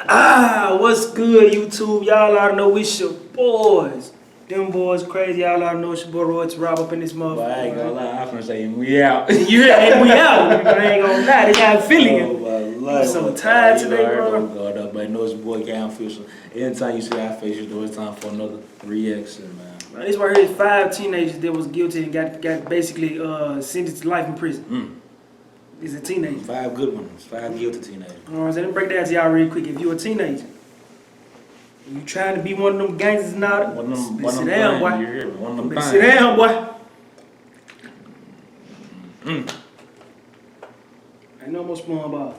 What's good, YouTube? Y'all ought to know it's your boys. Them boys crazy. Y'all ought to know it's your boy Roy to rob up in this motherfucker. Well, I ain't gonna lie, I'm finna say we out. You hear that? We out. I ain't gonna lie. They got feeling. Oh, my life. I'm so tired today, bro. But I know it's your boy Cam Official. Anytime you see our faces, it's time for another reaction, man. This right here is 5 teenagers that was guilty and got basically sentenced to life in prison. It's a teenager. 5 good ones. 5 guilty teenagers. Alright, so let me break that to y'all real quick. If you're a teenager, you trying to be one of them gangsters and all that, sit down, boy. You hear me? One of them Sit down, boy. Ain't no more SpongeBob.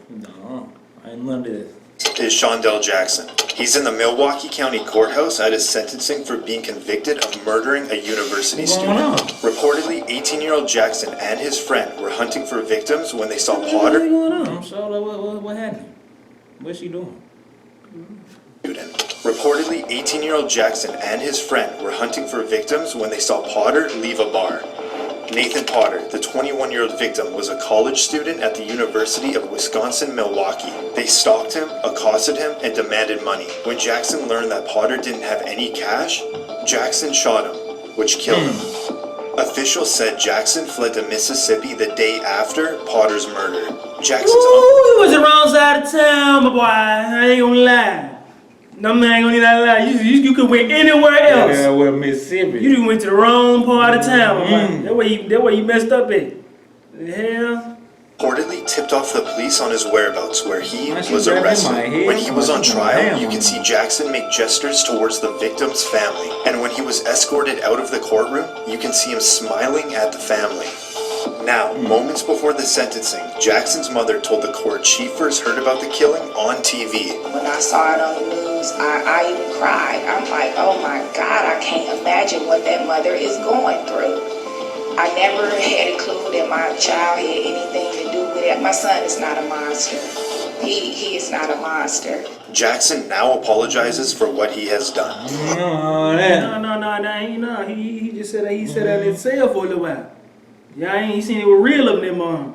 No, I ain't none of this. Is Shondell Jackson. He's in the Milwaukee County Courthouse at his sentencing for being convicted of murdering a university student. Reportedly, 18-year-old Jackson and his friend were hunting for victims when they saw Potter. What's going on? I'm sorry, what happened? What's she doing? Reportedly, 18-year-old Jackson and his friend were hunting for victims when they saw Potter leave a bar. Nathan Potter, the 21-year-old victim, was a college student at the University of Wisconsin-Milwaukee. They stalked him, accosted him, and demanded money. When Jackson learned that Potter didn't have any cash, Jackson shot him, which killed him. Officials said Jackson fled to Mississippi the day after Potter's murder. Jackson's Ooh, you was the wrong side of town, my boy. I ain't gonna lie. No man ain't gonna need that lie. You could went anywhere else. Yeah, well, Mississippi. You went to the wrong part of town, my boy. That way you messed up at. The hell? reportedly tipped off the police on his whereabouts, where he was arrested. When he was on trial, you can see Jackson make gestures towards the victim's family. And when he was escorted out of the courtroom, you can see him smiling at the family. Now, moments before the sentencing, Jackson's mother told the court she first heard about the killing on TV. When I saw it on the news, I even cried. I'm like, oh my God, I can't imagine what that mother is going through. I never had a clue that my child had anything to do with it. My son is not a monster. He is not a monster. Jackson now apologizes for what he has done. No. He just said that he said that in himself for a little while. Y'all ain't seen it with real of them,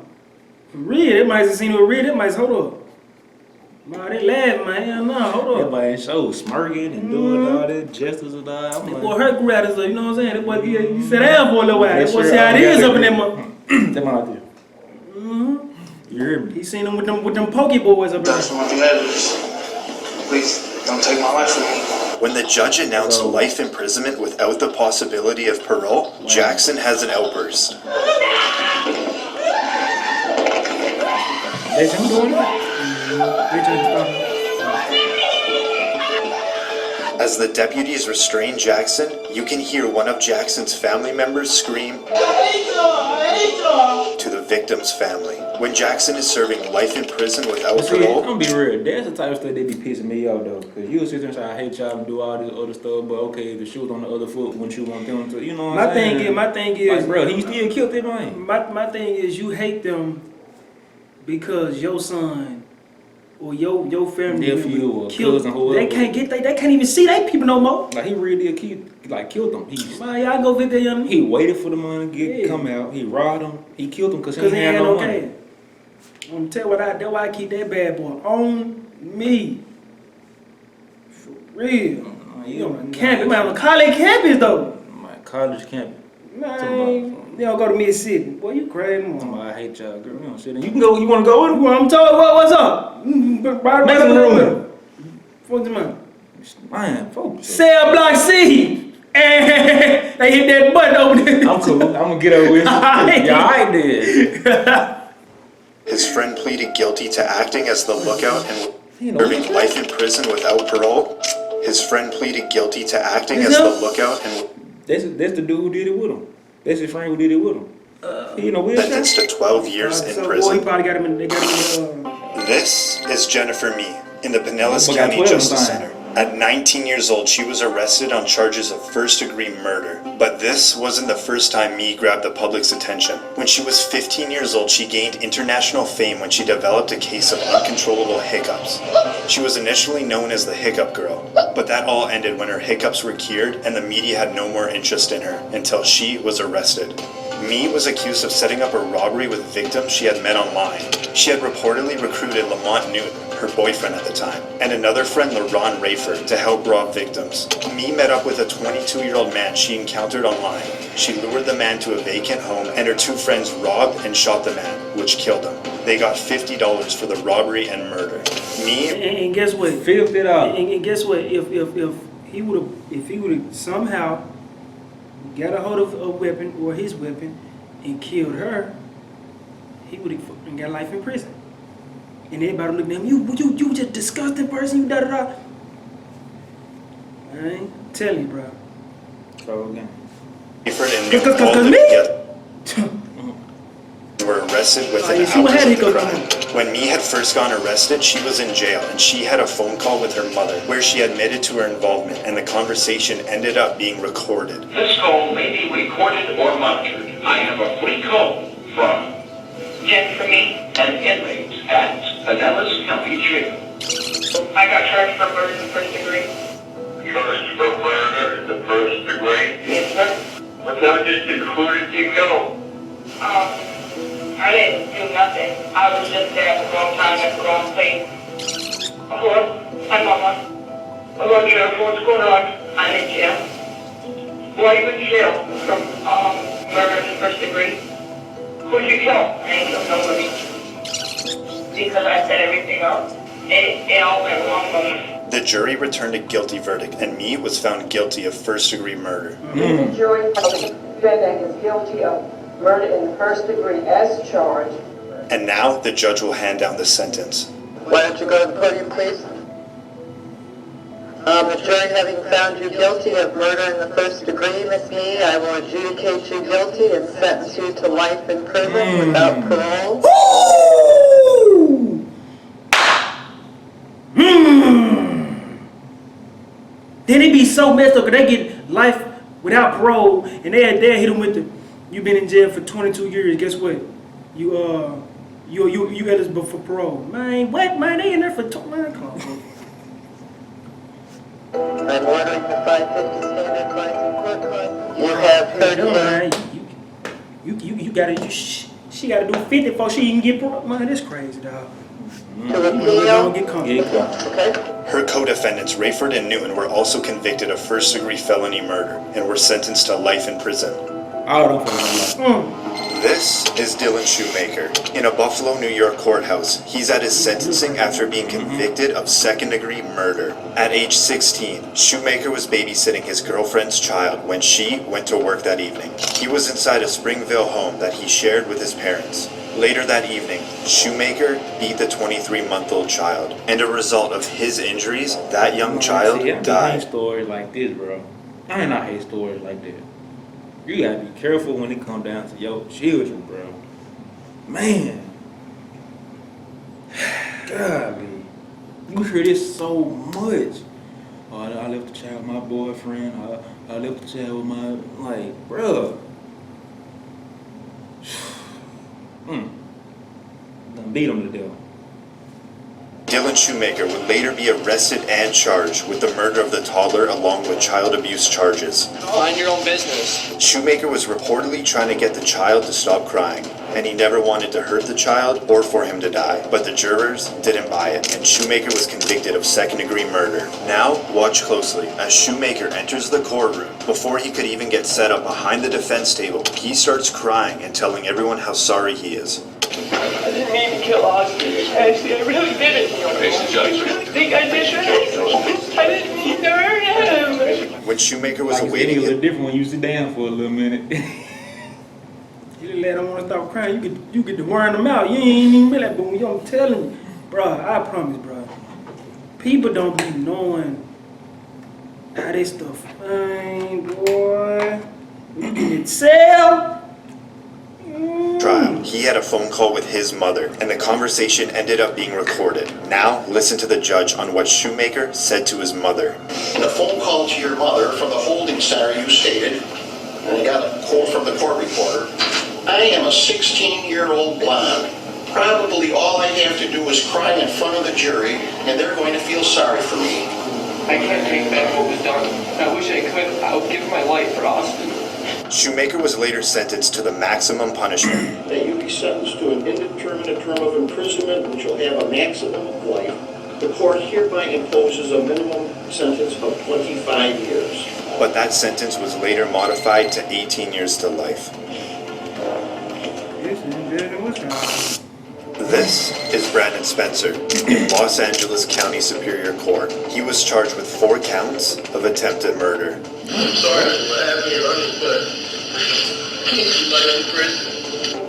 for real. They might have seen it with real. They might hold up. Man, they laughing, man. Hell no, hold up. Everybody so smirking and doing all that gestures and all that. That boy hurt gratis, you know what I'm saying? That boy, he sat down for a little while. That boy see how it is up in that mother. Them out there. You hear me? He seen them with them pokey boys up there. That's one thing that is. Please, don't take my life from me. When the judge announced life imprisonment without the possibility of parole, Jackson has an outburst. That's him doing that? As the deputies restrain Jackson, you can hear one of Jackson's family members scream to the victim's family. When Jackson is serving life in prison without parole... I'm gonna be real, that's the type of stuff they be pissing me off though. Cause you'll sit there and say, I hate y'all and do all this other stuff, but okay, the shoes on the other foot when you want them to, you know what I'm saying? My thing is... Like, bro, he still killed that man. My thing is you hate them because your son or your family nephew or killed cousin, whoever. They can't even see they people no more. Like he really killed them. Man, y'all go visit that young. He waited for the money to come out. He robbed him. He killed him because he had no money. I'm gonna tell you that's why I keep that bad boy on me. For real. You on campus, man, on college campus though. My college campus. Man, they don't go to Mississippi. Boy, you crazy, man. I hate y'all, girl. You don't sit there. You can go. You want to go with him? Well, I'm told what's up. Right in the room. What's the man? Man, folks. Cell block C. And they hit that button over there. I'm cool. I'm gonna get over with. Yeah, I did. His friend pleaded guilty to acting as the lookout and serving life in prison without parole. His friend pleaded guilty to acting as the lookout and that's the dude who did it with him. That's his friend who did it with him. sentenced to 12 years in prison. Boy, he probably got him in This is Jennifer Mee in the Pinellas County Justice Center. At 19 years old, she was arrested on charges of first-degree murder. But this wasn't the first time Mee grabbed the public's attention. When she was 15 years old, she gained international fame when she developed a case of uncontrollable hiccups. She was initially known as the Hiccup Girl, but that all ended when her hiccups were cured and the media had no more interest in her until she was arrested. Mee was accused of setting up a robbery with victims she had met online. She had reportedly recruited Lamont Newton, her boyfriend at the time, and another friend, LaRon Rayford, to help rob victims. Mee met up with a 22-year-old man she encountered online. She lured the man to a vacant home, and her two friends robbed and shot the man, which killed him. They got $50 for the robbery and murder. Mee and guess what? $50. And guess what? If he would have somehow got a hold of a weapon or his weapon and killed her, he would have got life in prison. And everybody looked at him, you just disgusting person, you da da da. I ain't tell you, bro. Go again. Rayford and Newton all lived together. Were arrested within hours of the crime. When Mee had first gone arrested, she was in jail, and she had a phone call with her mother where she admitted to her involvement, and the conversation ended up being recorded. This call may be recorded or monitored. I have a free call from Jennifer Mee, an inmate at Pinellas County Jail. I got charged for murder in the first degree. Charged for murder in the first degree? Yes, sir. What charges included you go? I didn't do nothing. I was just there at the wrong time at the wrong place. Hello? Hi, Mama. Hello, Jeff. What's going on? I'm in jail. Why are you in jail? From murder in the first degree. Who'd you kill? I ain't killed nobody. Because I set everything up. It all went wrong, Mama. The jury returned a guilty verdict, and Mee was found guilty of first-degree murder. The jury found the defendant is guilty of murder in the first degree as charged. And now the judge will hand down the sentence. Why don't you go to the podium, please? The jury having found you guilty of murder in the first degree, Miss Mee, I will adjudicate you guilty and sentence you to life in prison without parole. Then it be so messed up because they get life without parole, and they hit them with the, you've been in jail for 22 years. Guess what? You eligible for parole. Man, what? Man, they in there for man, come on. I'm ordering the 550 standard crimes and court crimes. You have 30 days. You gotta. She gotta do 50 before she even get parole. Man, that's crazy, dog. To appeal. Get comfortable. Okay. Her co-defendants, Rayford and Newton, were also convicted of first-degree felony murder and were sentenced to life in prison. This is Dylan Shoemaker. In a Buffalo, New York courthouse, he's at his sentencing after being convicted of second-degree murder. At age 16, Shoemaker was babysitting his girlfriend's child when she went to work that evening. He was inside a Springville home that he shared with his parents. Later that evening, Shoemaker beat the 23-month-old child, and a result of his injuries, that young child I hate died. stories like this, bro. I hate stories like that. You gotta be careful when it comes down to your children, bro. Man. Golly. You hear this so much. Oh, I left the child with my boyfriend. I left the child with my, like, bro. Done beat him to death. Dylan Shoemaker would later be arrested and charged with the murder of the toddler along with child abuse charges. Mind your own business. Shoemaker was reportedly trying to get the child to stop crying, and he never wanted to hurt the child or for him to die. But the jurors didn't buy it, and Shoemaker was convicted of second-degree murder. Now, watch closely as Shoemaker enters the courtroom. Before he could even get set up behind the defense table, he starts crying and telling everyone how sorry he is. I didn't mean to kill Oscar. Actually, I really didn't. I think I did that. I didn't mean to hurt him. When Shoemaker was Like awaiting it was his... different when you sit down for a little minute. You didn't let them want to stop crying. You get to wearing them out. You ain't even really, but I'm telling you, bro, I promise, bro. People don't be knowing how this stuff. Man, boy, you can sell. trial, he had a phone call with his mother, and the conversation ended up being recorded. Now, listen to the judge on what Shoemaker said to his mother. In a phone call to your mother from the holding center, you stated, and I got a quote from the court reporter, I am a 16-year-old blonde. Probably all I have to do is cry in front of the jury, and they're going to feel sorry for me. I can't take back what was done. I wish I could. I would give my life for Austin. Shoemaker was later sentenced to the maximum punishment. That you be sentenced to an indeterminate term of imprisonment which will have a maximum of life. The court hereby imposes a minimum sentence of 25 years. But that sentence was later modified to 18 years to life. This is Brandon Spencer in Los Angeles County Superior Court. He was charged with 4 counts of attempted murder. I'm sorry for having you running, but he's like in prison.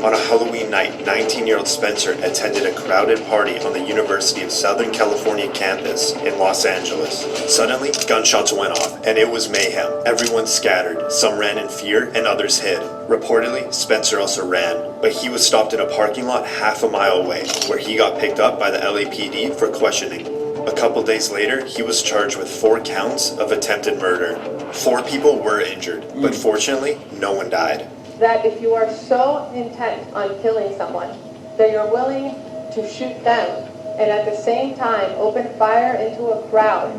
On a Halloween night, 19-year-old Spencer attended a crowded party on the University of Southern California campus in Los Angeles. Suddenly, gunshots went off, and it was mayhem. Everyone scattered. Some ran in fear, and others hid. Reportedly, Spencer also ran, but he was stopped in a parking lot half a mile away, where he got picked up by the LAPD for questioning. A couple days later, he was charged with 4 counts of attempted murder. 4 people were injured, but fortunately, no one died. That if you are so intent on killing someone that you're willing to shoot them and at the same time open fire into a crowd.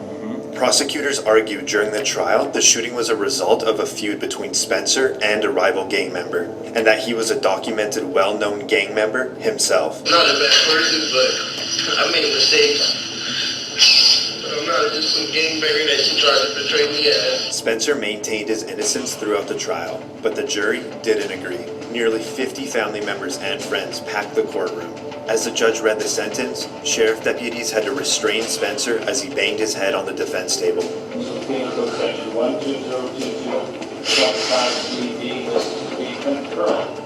Prosecutors argued during the trial the shooting was a result of a feud between Spencer and a rival gang member, and that he was a documented, well-known gang member himself. I'm not a bad person, but I made mistakes. I'm not just some gangbanger that she tried to portray me as. Spencer maintained his innocence throughout the trial, but the jury didn't agree. Nearly 50 family members and friends packed the courtroom. As the judge read the sentence, sheriff deputies had to restrain Spencer as he banged his head on the defense table. Penal section 12022, 5CD, this is being confirmed.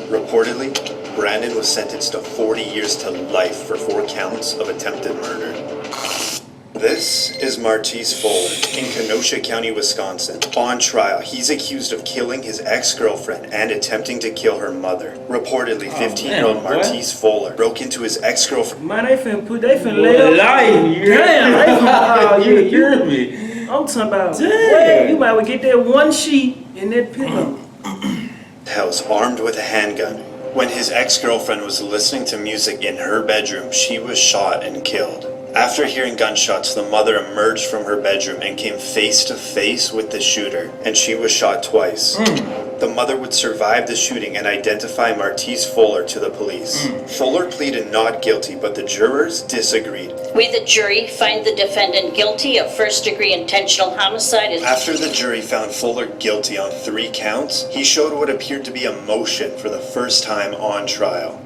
Reportedly, Brandon was sentenced to 40 years to life for 4 counts of attempted murder. This is Marty's Fuller in Kenosha County, Wisconsin. On trial, he's accused of killing his ex-girlfriend and attempting to kill her mother. Reportedly, 15-year-old Marty's Fuller broke into his ex-girlfriend. Man, they finna lay up. Damn, you hear me? I'm talking about, wait, you might well get that one sheet and that pillow. House armed with a handgun. When his ex-girlfriend was listening to music in her bedroom, she was shot and killed. After hearing gunshots, the mother emerged from her bedroom and came face to face with the shooter, and she was shot twice. The mother would survive the shooting and identify Marty's Fuller to the police. Fuller pleaded not guilty, but the jurors disagreed. We, the jury, find the defendant guilty of first-degree intentional homicide. After the jury found Fuller guilty on 3 counts, he showed what appeared to be emotion for the first time on trial.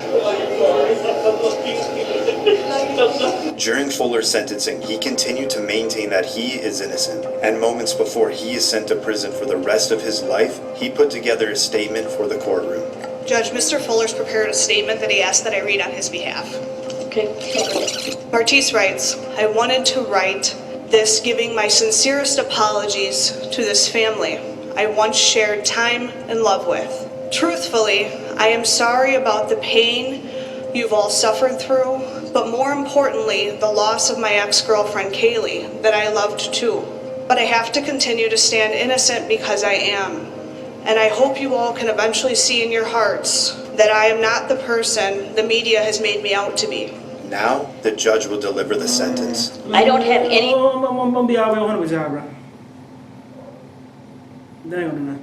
During Fuller's sentencing, he continued to maintain that he is innocent, and moments before he is sent to prison for the rest of his life, he put together a statement for the courtroom. Judge, Mr. Fuller's prepared a statement that he asked that I read on his behalf. Okay. Martise writes, I wanted to write this giving my sincerest apologies to this family I once shared time and love with. Truthfully, I am sorry about the pain you've all suffered through, but more importantly, the loss of my ex-girlfriend Kaylee, that I loved too. But I have to continue to stand innocent because I am. And I hope you all can eventually see in your hearts that I am not the person the media has made me out to be. Now, the judge will deliver the sentence. I don't have any... I'm gonna be all the way 100 with y'all, bro. They ain't gonna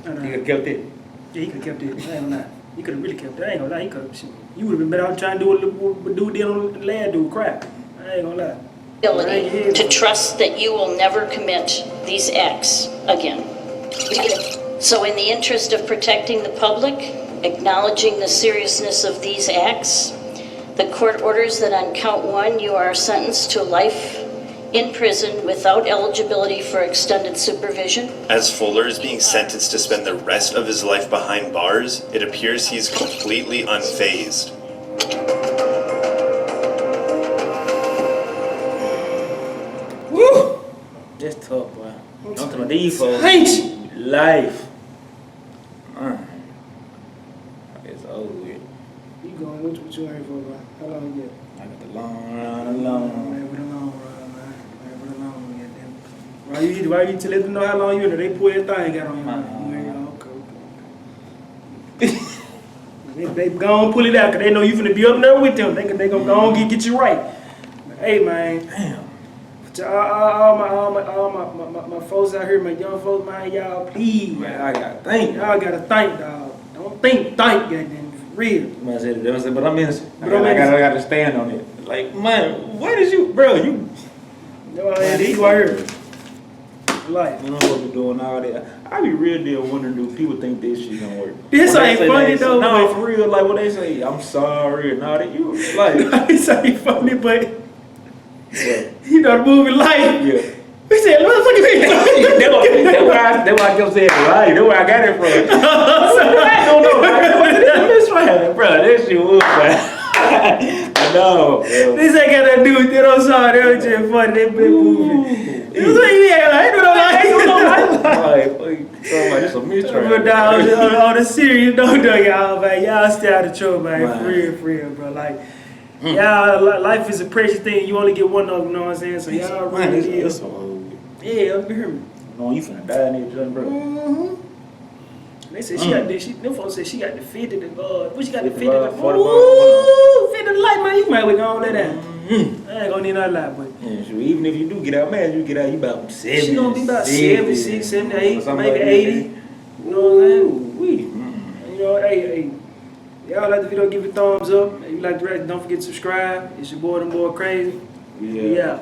do nothing. You could've kept it. Yeah, he could've kept it. I ain't gonna lie. He could've really kept it. I ain't gonna lie. He could've. You would've been better off trying to do what dude did on the lad dude crap. I ain't gonna lie. ability to trust that you will never commit these acts again. So in the interest of protecting the public, acknowledging the seriousness of these acts, the court orders that on count 1 you are sentenced to life in prison without eligibility for extended supervision. As Fuller is being sentenced to spend the rest of his life behind bars, it appears he's completely unfazed. Woo! That's tough, boy. I'm talking about these folks. Life. It's over with. You going, what you ain't for, bro? How long you get? I got the long run alone. Man, with a long run, man. Man, with a long run, goddamn. Why you to let them know how long you in there? They pull everything got on you. Okay. They gon' pull it out because they know you finna be up there with them. They gonna go on get you right. But, hey, man. Damn. To all my folks out here, my young folks, man, y'all, please. Man, I gotta think. Y'all gotta think, dog. Don't think, goddamn, for real. Man, I said, but I'm innocent. I gotta stand on it. Like, man, what is you, bro? You. No, you out here. Like, You know what we're doing all that. I be real deal wondering, do people think this shit gonna work? This ain't funny though. No, for real, like what they say, I'm sorry and all that. You like this ain't funny, but you know the movie Life. Yeah. We said, motherfucker, That's why I kept saying right. That's where I got it from. I don't know. This right, bro. That shit was bad. I know. This ain't got nothing to do with it. I'm sorry. That was just funny. That big movie. It was like, yeah, I ain't doing no like, it's a mystery. But now, on the serious note, though, y'all, man, y'all stay out of trouble, man. For real, bro. Like, y'all, life is a precious thing. You only get one of them, you know what I'm saying? So y'all really is. Yeah, you hear me? No, you finna die in there, John, bro. They said she got this. Them folks said she got the 50 to what she got the 50 to 40 50 to life, man. You might well go on that down. I ain't gonna need that lot, but yeah, sure. Even if you do get out, man, you get out, you about 70. she gonna be about 76, 78, maybe 80. You know what I'm saying? You know, hey, y'all like the video, give it a thumbs up. If you like the rest, don't forget to subscribe. It's your boy, them boy crazy. Yeah.